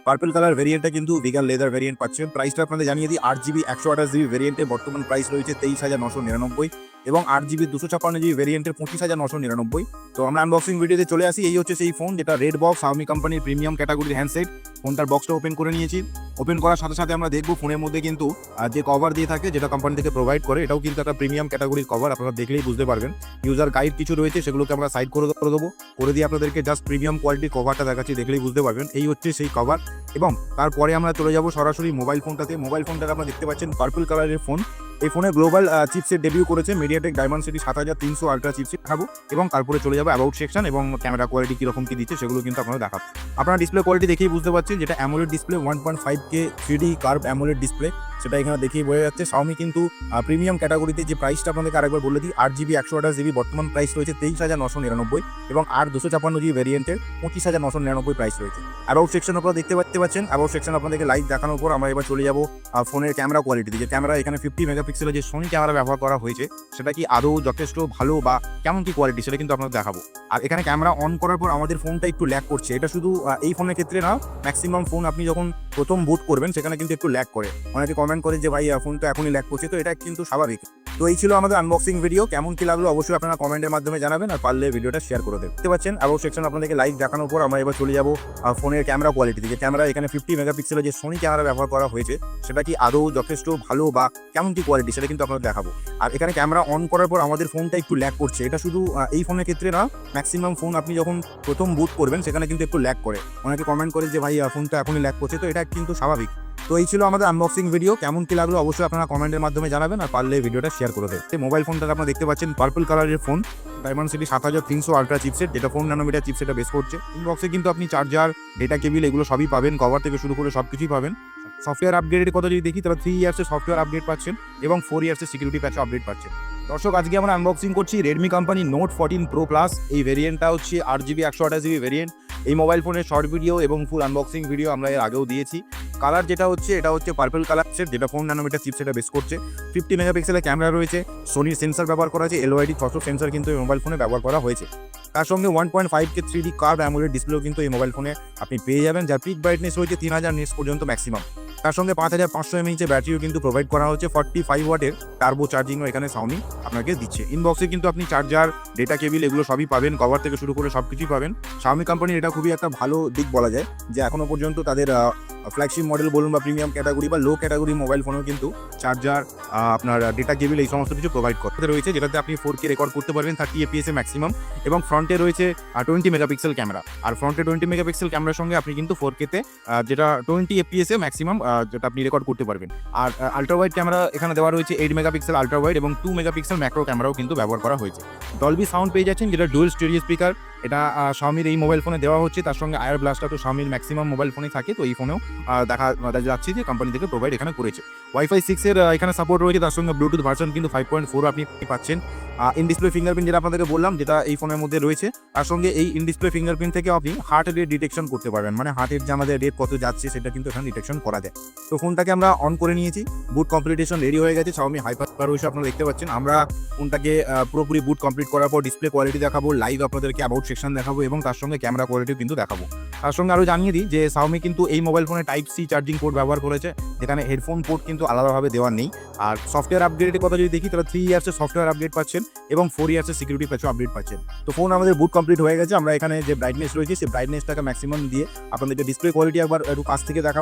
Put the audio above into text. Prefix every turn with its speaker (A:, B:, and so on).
A: Purple colour ভেরিয়েন্টটা কিন্তু vegan leather variant পাচ্ছেন। প্রাইসটা আপনাদের জানিয়ে দিই, 8GB 128GB ভেরিয়েন্টের বর্তমান প্রাইস রয়েছে 23,999 এবং 8GB 256GB ভেরিয়েন্টের 25,999। তো আমরা আনবক্সিং ভিডিওতে চলে আসি। এই হচ্ছে সেই ফোন, যেটা রেড বক্স Xiaomi কোম্পানির প্রিমিয়াম ক্যাটাগরির হ্যান্ডসেট। ফোনটার বক্সটা ওপেন করে নিয়েছি। ওপেন করার সাথে সাথে আমরা দেখবো ফোনের মধ্যে কিন্তু যে কভার দিয়ে থাকে, যেটা কোম্পানি থেকে প্রোভাইড করে, এটাও কিন্তু একটা প্রিমিয়াম ক্যাটাগরির কভার। আপনারা দেখলেই বুঝতে পারবেন। ইউজার গাইড কিছু রয়েছে, সেগুলোকে আমরা সাইড করে দেবো, করে দিয়ে আপনাদেরকে জাস্ট প্রিমিয়াম কোয়ালিটির কভারটা দেখাচ্ছি, দেখলেই বুঝতে পারবেন। এই হচ্ছে সেই কভার। এবং তারপরে আমরা চলে যাব সরাসরি মোবাইল ফোনটাতে। মোবাইল ফোনটাকে আপনারা দেখতে পাচ্ছেন পার্পল কালারের ফোন। এই ফোনে গ্লোবাল চিপসেট ডেবিউ করেছে MediaTek Dimensity 7300 আলট্রা চিপসেট খাবো, এবং তারপরে চলে যাবে অ্যাবাউট সেকশন এবং ক্যামেরা কোয়ালিটি কীরকম কী দিচ্ছে সেগুলো কিন্তু আপনারা দেখাবো। আপনারা ডিসপ্লে কোয়ালিটি দেখেই বুঝতে পারছেন, যেটা AMOLED display 1.5K 3D curve AMOLED display, সেটা এখানে দেখেই বোঝা যাচ্ছে। Xiaomi কিন্তু প্রিমিয়াম ক্যাটাগরিতে যে প্রাইসটা আপনাদেরকে আরেকবার বলে দিই, 8GB 128GB বর্তমান প্রাইস রয়েছে 23,999 এবং 256GB ভেরিয়েন্টের 25,999 প্রাইস রয়েছে। অ্যাবাউট সেকশন আপনারা দেখতে পাচ্ছেন। অ্যাবাউট সেকশন আপনাদেরকে লাইভ দেখানোর পর আমরা এবার চলে যাবো ফোনের ক্যামেরা কোয়ালিটি দিকে। ক্যামেরা এখানে 50 মেগাপিক্সেলের যে সোনি ক্যামেরা ব্যবহার করা হয়েছে, সেটা কি আদৌ যথেষ্ট ভালো বা কেমন কি কোয়ালিটি, সেটা কিন্তু আপনাদের দেখাবো। আর এখানে ক্যামেরা অন করার পর আমাদের ফোনটা একটু ল্যাগ করছে। এটা শুধু এই ফোনের ক্ষেত্রে না, ম্যাক্সিমাম ফোন আপনি যখন প্রথম বুট করবেন সেখানে কিন্তু একটু ল্যাগ করে। অনেকে কমেন্ট করে যে ভাই ফোনটা এখনই ল্যাগ করছে, তো এটা কিন্তু স্বাভাবিক। তো এই ছিল আমাদের আনবক্সিং ভিডিও। কেমন কি লাগলো অবশ্যই আপনারা কমেন্টের মাধ্যমে জানাবেন, আর পারলে ভিডিওটা শেয়ার করে দেবেন। দেখতে পাচ্ছেন অ্যাবাউট সেকশন আপনাদেরকে লাইভ দেখানোর পর আমরা এবার চলে যাবো ফোনের ক্যামেরা কোয়ালিটি দিকে। ক্যামেরা এখানে 50 মেগাপিক্সেলের যে সোনি ক্যামেরা ব্যবহার করা হয়েছে, সেটা কি আদৌ যথেষ্ট ভালো বা কেমন কি কোয়ালিটি, সেটা কিন্তু আপনাদের দেখাবো। আর এখানে ক্যামেরা অন করার পর আমাদের ফোনটা একটু ল্যাগ করছে। এটা শুধু এই ফোনের ক্ষেত্রে না, ম্যাক্সিমাম ফোন আপনি যখন প্রথম বুট করবেন সেখানে কিন্তু একটু ল্যাগ করে। অনেকে কমেন্ট করে যে ভাই ফোনটা এখনই ল্যাগ করছে, তো এটা কিন্তু স্বাভাবিক। তো এই ছিল আমাদের আনবক্সিং ভিডিও। কেমন কি লাগলো অবশ্যই আপনারা কমেন্টের মাধ্যমে জানাবেন, আর পারলে ভিডিওটা শেয়ার করে দেবেন। মোবাইল ফোনটা আপনারা দেখতে পাচ্ছেন পার্পল কালারের ফোন, Dimensity 7300 আলট্রা চিপসেট, যেটা 4 ন্যানোমিটার চিপসেটটা বেস করছে। ইনবক্সে কিন্তু আপনি চার্জার, ডেটা কেবিল এগুলো সবই পাবেন, কভার থেকে শুরু করে সব কিছুই পাবেন। সফটওয়্যার আপগ্রেডের কথা যদি দেখি, তাহলে 3 ইয়ার্সের সফটওয়্যার আপডেট পাচ্ছেন এবং 4 ইয়ার্সের সিকিউরিটি প্যাচ আপডেট পাচ্ছেন। দর্শক, আজকে আমরা আনবক্সিং করছি Redmi company Note 14 Pro Plus। এই ভেরিয়েন্টটা হচ্ছে 8GB 128GB ভেরিয়েন্ট। এই মোবাইল ফোনের শর্ট ভিডিও এবং ফুল আনবক্সিং ভিডিও আমরা এর আগেও দিয়েছি। কালার যেটা হচ্ছে, এটা হচ্ছে পার্পল কালার সেট, যেটা 4 ন্যানোমিটার চিপসেটটা বেস করছে। 50 মেগাপিক্সেলের ক্যামেরা রয়েছে, সোনির সেন্সর ব্যবহার করা আছে, LOID 600 সেন্সর কিন্তু এই মোবাইল ফোনে ব্যবহার করা হয়েছে। তার সঙ্গে 1.5K 3D কার্ভ অ্যামোলেড ডিসপ্লেও কিন্তু এই মোবাইল ফোনে আপনি পেয়ে যাবেন, যার পিক ব্রাইটনেস রয়েছে 3000 নিটস পর্যন্ত ম্যাক্সিমাম। তার সঙ্গে 5500 mAh ব্যাটারিও কিন্তু প্রোভাইড করা হচ্ছে। 45 ওয়াটের টার্বো চার্জিংও এখানে Xiaomi আপনাকে দিচ্ছে। ইনবক্সে কিন্তু আপনি চার্জার, ডেটা কেবিল এগুলো সবই পাবেন, কভার থেকে শুরু করে সব কিছুই পাবেন। Xiaomi কোম্পানির এটা খুবই একটা ভালো দিক বলা যায়, যে এখনো পর্যন্ত তাদের ফ্ল্যাগশিপ মডেল বলুন বা প্রিমিয়াম ক্যাটাগরি বা লো ক্যাটাগরি মোবাইল ফোনেও কিন্তু চার্জার, আপনার ডেটা কেবিল এই সমস্ত কিছু প্রোভাইড করতে রয়েছে, যেটাতে আপনি 4K রেকর্ড করতে পারবেন 30 FPS এ ম্যাক্সিমাম। এবং ফ্রন্টে রয়েছে 20 মেগাপিক্সেল ক্যামেরা, আর ফ্রন্টে 20 মেগাপিক্সেল ক্যামেরার সঙ্গে আপনি কিন্তু 4K তে যেটা 20 FPS এ ম্যাক্সিমাম যেটা আপনি রেকর্ড করতে পারবেন। আর আলট্রা ওয়াইড ক্যামেরা এখানে দেওয়া রয়েছে 8 মেগাপিক্সেল আলট্রা ওয়াইড এবং 2 মেগাপিক্সেল ম্যাক্রো ক্যামেরাও কিন্তু ব্যবহার করা হয়েছে। ডলবি সাউন্ড পেয়ে যাচ্ছেন, যেটা ডুয়াল স্টেরিও স্পিকার, এটা Xiaomiর এই মোবাইল ফোনে দেওয়া হচ্ছে। তার সঙ্গে আয়ার ব্লাস্টটা তো Xiaomiর ম্যাক্সিমাম মোবাইল ফোনে থাকে, তো এই ফোনেও দেখা যাচ্ছে যে কোম্পানি থেকে প্রোভাইড এখানে করেছে। Wi-Fi 6 এর এখানে সাপোর্ট রয়েছে, তার সঙ্গে ব্লুটুথ ভার্সন কিন্তু 5.4 আপনি পাচ্ছেন। ইন ডিসপ্লে ফিঙ্গারপ্রিন্ট যেটা আপনাদেরকে বললাম, যেটা এই ফোনের মধ্যে রয়েছে। তার সঙ্গে এই ইন ডিসপ্লে ফিঙ্গারপ্রিন্ট থেকে আপনি হার্ট রেট ডিটেকশন করতে পারবেন, মানে হার্টের যে আমাদের রেট কত যাচ্ছে সেটা কিন্তু এখানে ডিটেকশন করা যায়। তো ফোনটাকে আমরা অন করে নিয়েছি, বুট কমপ্লিটেশন রেডি হয়ে গেছে। Xiaomi HyperOS আপনারা দেখতে পাচ্ছেন। আমরা ফোনটাকে পুরোপুরি বুট কমপ্লিট করার পর ডিসপ্লে কোয়ালিটি দেখাবো, লাইভ আপনাদেরকে অ্যাবাউট সেকশন দেখাবো এবং তার সঙ্গে ক্যামেরা কোয়ালিটিও কিন্তু দেখাবো। তার সঙ্গে আরও জানিয়ে দিই যে Xiaomi কিন্তু এই মোবাইল ফোনে টাইপ সি চার্জিং পোর্ট ব্যবহার করেছে, যেখানে হেডফোন পোর্ট কিন্তু আলাদাভাবে দেওয়া নেই। আর সফটওয়্যার আপগ্রেডের কথা যদি দেখি, তাহলে 3 ইয়ার্সের সফটওয়্যার আপডেট পাচ্ছেন এবং 4 ইয়ার্সের সিকিউরিটি প্যাচও আপডেট পাচ্ছেন। তো ফোন আমাদের বুট কমপ্লিট হয়ে গেছে। আমরা এখানে যে ব্রাইটনেস রয়েছে, সেই ব্রাইটনেসটাকে ম্যাক্সিমাম দিয়ে আপনাদেরকে ডিসপ্লে কোয়ালিটি একবার একটু কাছ থেকে দেখা